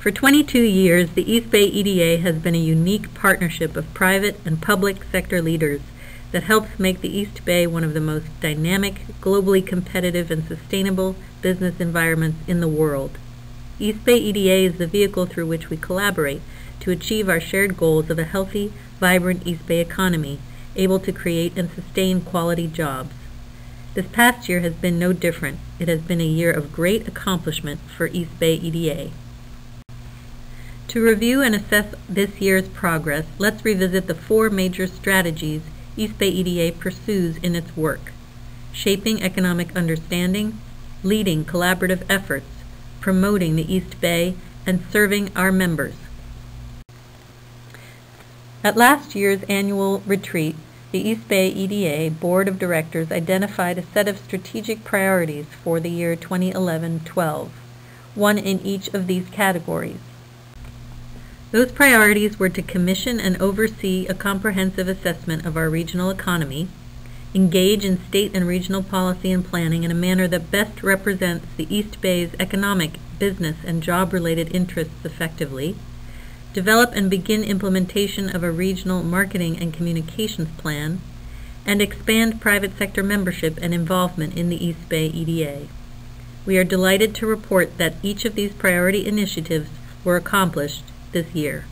For 22 years, the East Bay EDA has been a unique partnership of private and public sector leaders that helps make the East Bay one of the most dynamic, globally competitive, and sustainable business environments in the world. East Bay EDA is the vehicle through which we collaborate to achieve our shared goals of a healthy, vibrant East Bay economy, able to create and sustain quality jobs. This past year has been no different. It has been a year of great accomplishment for East Bay EDA. To review and assess this year's progress, let's revisit the 4 major strategies East Bay EDA pursues in its work: shaping economic understanding, leading collaborative efforts, promoting the East Bay, and serving our members. At last year's annual retreat, the East Bay EDA Board of Directors identified a set of strategic priorities for the year 2011-12, one in each of these categories. Those priorities were to commission and oversee a comprehensive assessment of our regional economy, engage in state and regional policy and planning in a manner that best represents the East Bay's economic, business, and job-related interests effectively, develop and begin implementation of a regional marketing and communications plan, and expand private sector membership and involvement in the East Bay EDA. We are delighted to report that each of these priority initiatives were accomplished this year.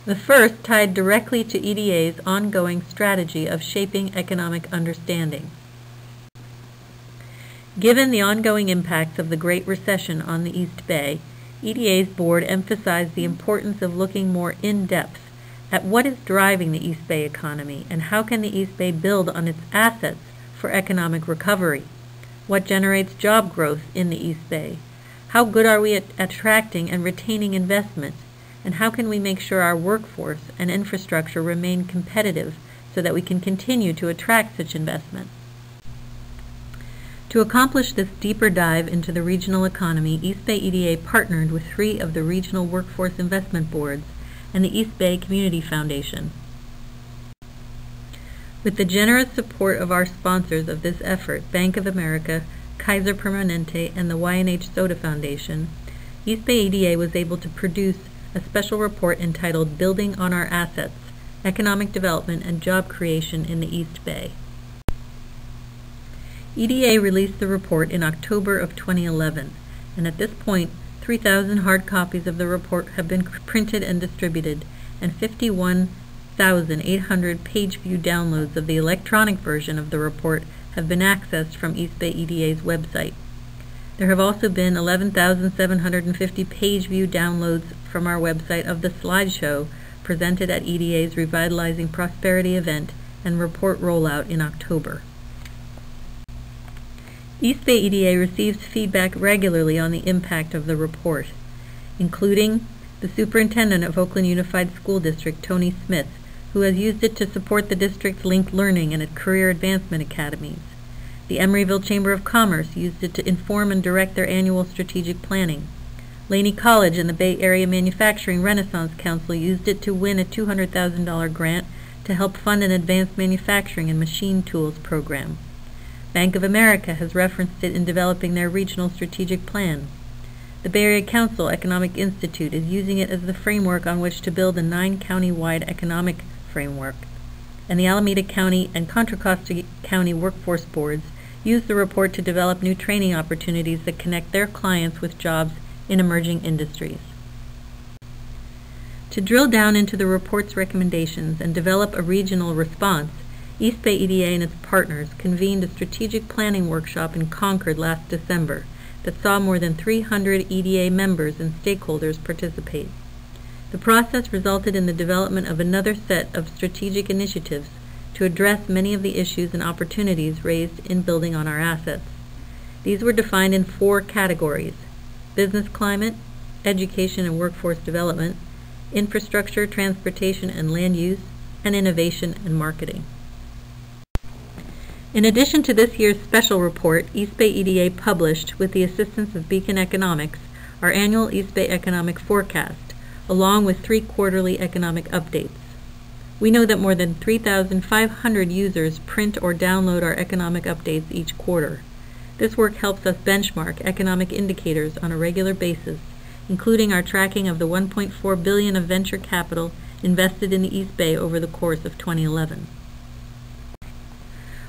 The first tied directly to EDA's ongoing strategy of shaping economic understanding. Given the ongoing impacts of the Great Recession on the East Bay, EDA's board emphasized the importance of looking more in-depth at what is driving the East Bay economy and how can the East Bay build on its assets for economic recovery. What generates job growth in the East Bay? How good are we at attracting and retaining investment? And how can we make sure our workforce and infrastructure remain competitive so that we can continue to attract such investment? To accomplish this deeper dive into the regional economy, East Bay EDA partnered with 3 of the regional workforce investment boards and the East Bay Community Foundation. With the generous support of our sponsors of this effort, Bank of America, Kaiser Permanente, and the Y&H Soda Foundation, East Bay EDA was able to produce a special report entitled Building on Our Assets, Economic Development and Job Creation in the East Bay. EDA released the report in October of 2011, and at this point, 3,000 hard copies of the report have been printed and distributed, and 51,800 page view downloads of the electronic version of the report have been accessed from East Bay EDA's website. There have also been 11,750 page view downloads from our website of the slideshow presented at EDA's Revitalizing Prosperity event and report rollout in October. East Bay EDA receives feedback regularly on the impact of the report, including the Superintendent of Oakland Unified School District, Tony Smith, who has used it to support the district's linked learning and career advancement academies. The Emeryville Chamber of Commerce used it to inform and direct their annual strategic planning. Laney College and the Bay Area Manufacturing Renaissance Council used it to win a $200,000 grant to help fund an advanced manufacturing and machine tools program. Bank of America has referenced it in developing their regional strategic plan. The Bay Area Council Economic Institute is using it as the framework on which to build a 9-county-wide economic framework. And the Alameda County and Contra Costa County workforce boards use the report to develop new training opportunities that connect their clients with jobs in emerging industries. To drill down into the report's recommendations and develop a regional response, East Bay EDA and its partners convened a strategic planning workshop in Concord last December that saw more than 300 EDA members and stakeholders participate. The process resulted in the development of another set of strategic initiatives to address many of the issues and opportunities raised in building on our assets. These were defined in 4 categories: business climate, education and workforce development, infrastructure, transportation and land use, and innovation and marketing. In addition to this year's special report, East Bay EDA published, with the assistance of Beacon Economics, our annual East Bay Economic Forecast, along with 3 quarterly economic updates. We know that more than 3,500 users print or download our economic updates each quarter. This work helps us benchmark economic indicators on a regular basis including our tracking of the $1.4 billion of venture capital invested in the East Bay over the course of 2011.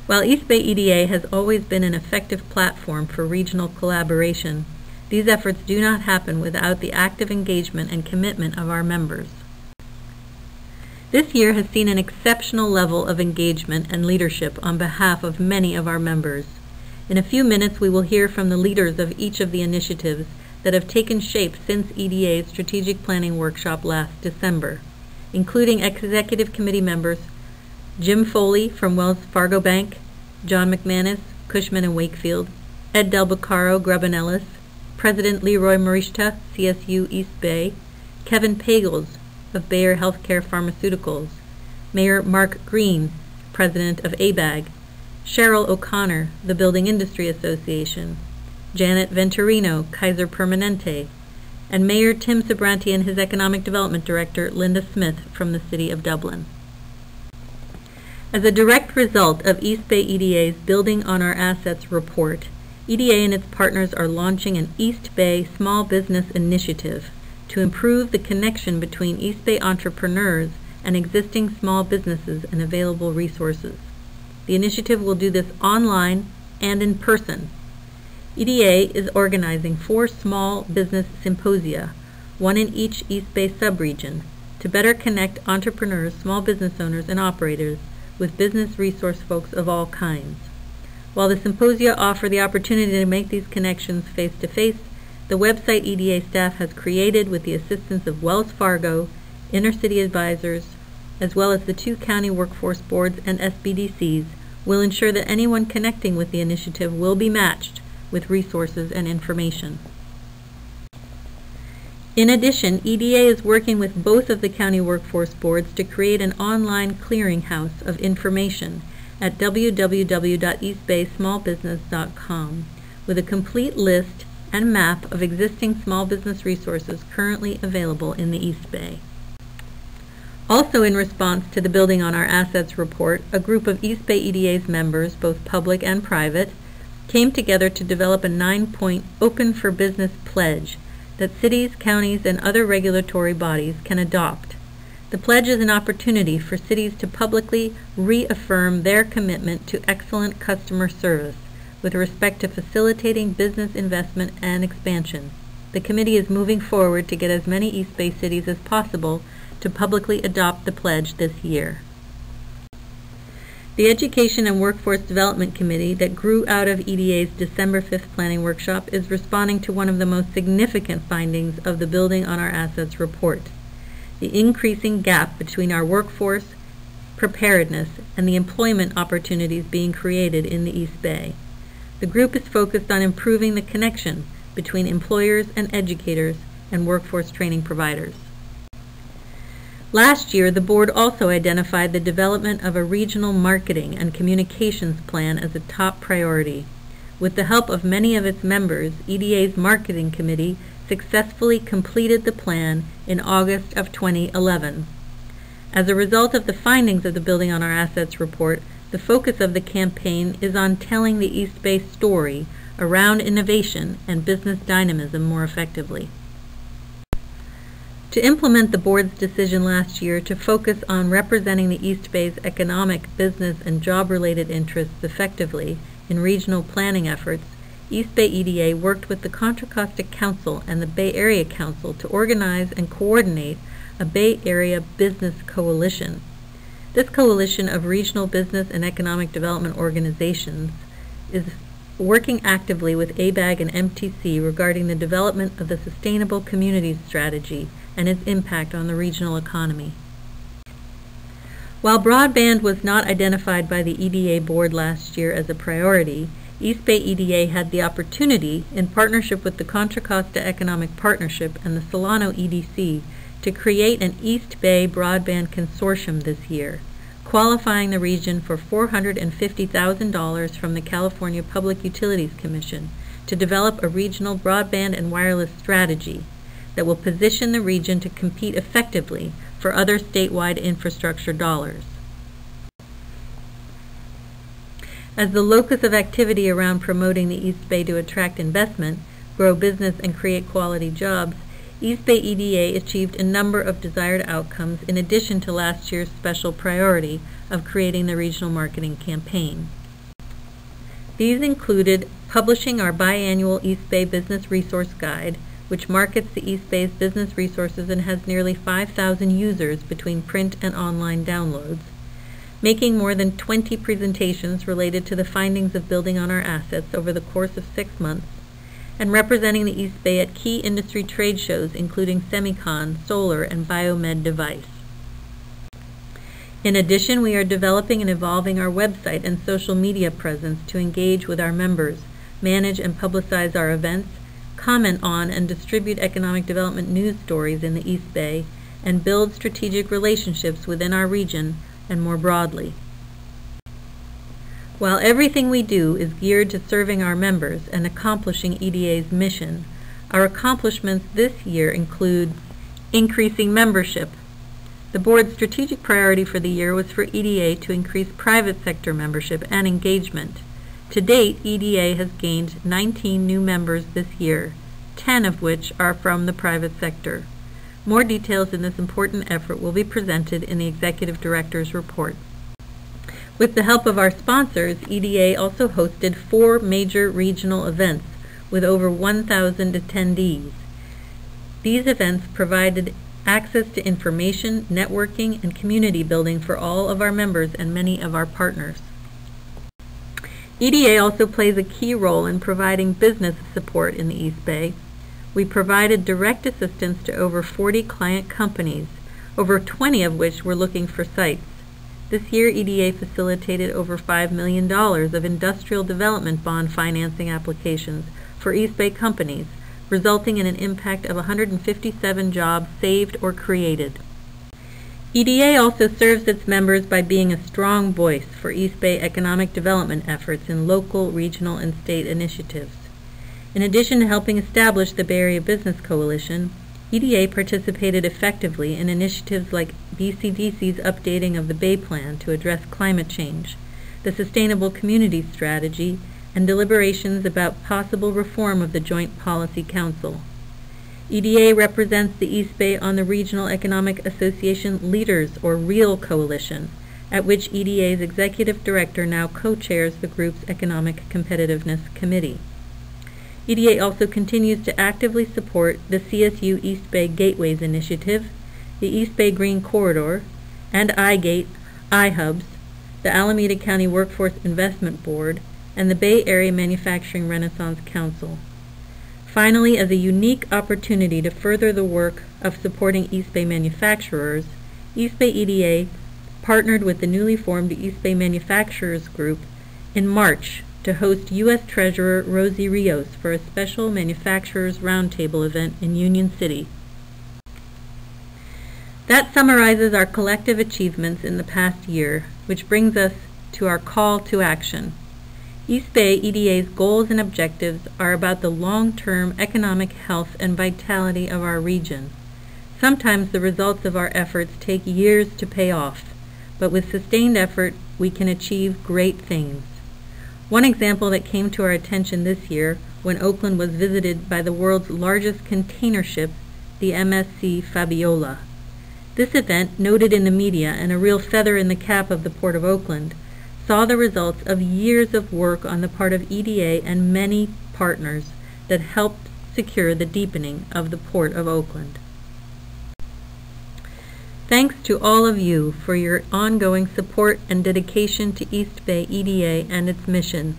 While East Bay EDA has always been an effective platform for regional collaboration, these efforts do not happen without the active engagement and commitment of our members. This year has seen an exceptional level of engagement and leadership on behalf of many of our members. In a few minutes, we will hear from the leaders of each of the initiatives that have taken shape since EDA's strategic planning workshop last December, including executive committee members Jim Foley from Wells Fargo Bank, John McManus, Cushman & Wakefield, Ed Delbacaro, Grubb & Ellis, President Leroy Marishta, CSU East Bay, Kevin Pagels of Bayer Healthcare Pharmaceuticals, Mayor Mark Green, President of ABAG, Cheryl O'Connor, the Building Industry Association, Janet Venturino, Kaiser Permanente, and Mayor Tim Sabranti and his Economic Development Director, Linda Smith, from the City of Dublin. As a direct result of East Bay EDA's Building on Our Assets report, EDA and its partners are launching an East Bay Small Business Initiative to improve the connection between East Bay entrepreneurs and existing small businesses and available resources. The initiative will do this online and in person. EDA is organizing 4 small business symposia, one in each East Bay subregion, to better connect entrepreneurs, small business owners, and operators with business resource folks of all kinds. While the symposia offer the opportunity to make these connections face-to-face, the website EDA staff has created with the assistance of Wells Fargo, Inner City Advisors, as well as the 2 county workforce boards and SBDCs, will ensure that anyone connecting with the initiative will be matched with resources and information. In addition, EDA is working with both of the county workforce boards to create an online clearinghouse of information at www.eastbaysmallbusiness.com with a complete list and map of existing small business resources currently available in the East Bay. Also in response to the Building on Our Assets report, a group of East Bay EDA's members, both public and private, came together to develop a 9-point Open for Business pledge that cities, counties, and other regulatory bodies can adopt. The pledge is an opportunity for cities to publicly reaffirm their commitment to excellent customer service with respect to facilitating business investment and expansion. The committee is moving forward to get as many East Bay cities as possible to publicly adopt the pledge this year. The Education and Workforce Development Committee that grew out of EDA's December 5th planning workshop is responding to one of the most significant findings of the Building on Our Assets report: the increasing gap between our workforce preparedness and the employment opportunities being created in the East Bay. The group is focused on improving the connection between employers and educators and workforce training providers. Last year, the board also identified the development of a regional marketing and communications plan as a top priority. With the help of many of its members, EDA's marketing committee successfully completed the plan in August of 2011. As a result of the findings of the Building on Our Assets report, the focus of the campaign is on telling the East Bay story around innovation and business dynamism more effectively. To implement the board's decision last year to focus on representing the East Bay's economic, business, and job-related interests effectively in regional planning efforts, East Bay EDA worked with the Contra Costa Council and the Bay Area Council to organize and coordinate a Bay Area Business Coalition. This coalition of regional business and economic development organizations is working actively with ABAG and MTC regarding the development of the Sustainable Communities Strategy and its impact on the regional economy. While broadband was not identified by the EDA board last year as a priority, East Bay EDA had the opportunity, in partnership with the Contra Costa Economic Partnership and the Solano EDC, to create an East Bay Broadband Consortium this year, qualifying the region for $450,000 from the California Public Utilities Commission to develop a regional broadband and wireless strategy that will position the region to compete effectively for other statewide infrastructure dollars. As the locus of activity around promoting the East Bay to attract investment, grow business, and create quality jobs, East Bay EDA achieved a number of desired outcomes in addition to last year's special priority of creating the regional marketing campaign. These included publishing our biannual East Bay Business Resource Guide, which markets the East Bay's business resources and has nearly 5,000 users between print and online downloads, making more than 20 presentations related to the findings of building on our assets over the course of 6 months, and representing the East Bay at key industry trade shows including Semicon, Solar, and Biomed Device. In addition, we are developing and evolving our website and social media presence to engage with our members, manage and publicize our events, comment on and distribute economic development news stories in the East Bay, and build strategic relationships within our region and more broadly. While everything we do is geared to serving our members and accomplishing EDA's mission, our accomplishments this year include increasing membership. The board's strategic priority for the year was for EDA to increase private sector membership and engagement. To date, EDA has gained 19 new members this year, 10 of which are from the private sector. More details in this important effort will be presented in the Executive Director's report. With the help of our sponsors, EDA also hosted 4 major regional events with over 1,000 attendees. These events provided access to information, networking, and community building for all of our members and many of our partners. EDA also plays a key role in providing business support in the East Bay. We provided direct assistance to over 40 client companies, over 20 of which were looking for sites. This year, EDA facilitated over $5 million of industrial development bond financing applications for East Bay companies, resulting in an impact of 157 jobs saved or created. EDA also serves its members by being a strong voice for East Bay economic development efforts in local, regional, and state initiatives. In addition to helping establish the Bay Area Business Coalition, EDA participated effectively in initiatives like BCDC's updating of the Bay Plan to address climate change, the Sustainable Community Strategy, and deliberations about possible reform of the Joint Policy Council. EDA represents the East Bay on the Regional Economic Association Leaders or REAL Coalition, at which EDA's Executive Director now co-chairs the group's Economic Competitiveness Committee. EDA also continues to actively support the CSU East Bay Gateways Initiative, the East Bay Green Corridor, and iGate, iHubs, the Alameda County Workforce Investment Board, and the Bay Area Manufacturing Renaissance Council. Finally, as a unique opportunity to further the work of supporting East Bay manufacturers, East Bay EDA partnered with the newly formed East Bay Manufacturers Group in March to host U.S. Treasurer Rosie Rios for a special Manufacturers Roundtable event in Union City. That summarizes our collective achievements in the past year, which brings us to our call to action. East Bay EDA's goals and objectives are about the long-term economic health and vitality of our region. Sometimes the results of our efforts take years to pay off, but with sustained effort, we can achieve great things. One example that came to our attention this year when Oakland was visited by the world's largest container ship, the MSC Fabiola. This event, noted in the media and a real feather in the cap of the Port of Oakland, saw the results of years of work on the part of EDA and many partners that helped secure the deepening of the Port of Oakland. Thanks to all of you for your ongoing support and dedication to East Bay EDA and its mission.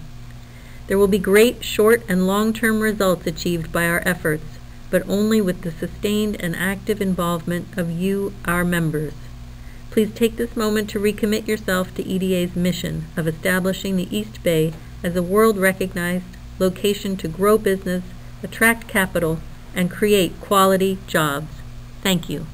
There will be great short and long-term results achieved by our efforts, but only with the sustained and active involvement of you, our members. Please take this moment to recommit yourself to EDA's mission of establishing the East Bay as a world-recognized location to grow business, attract capital, and create quality jobs. Thank you.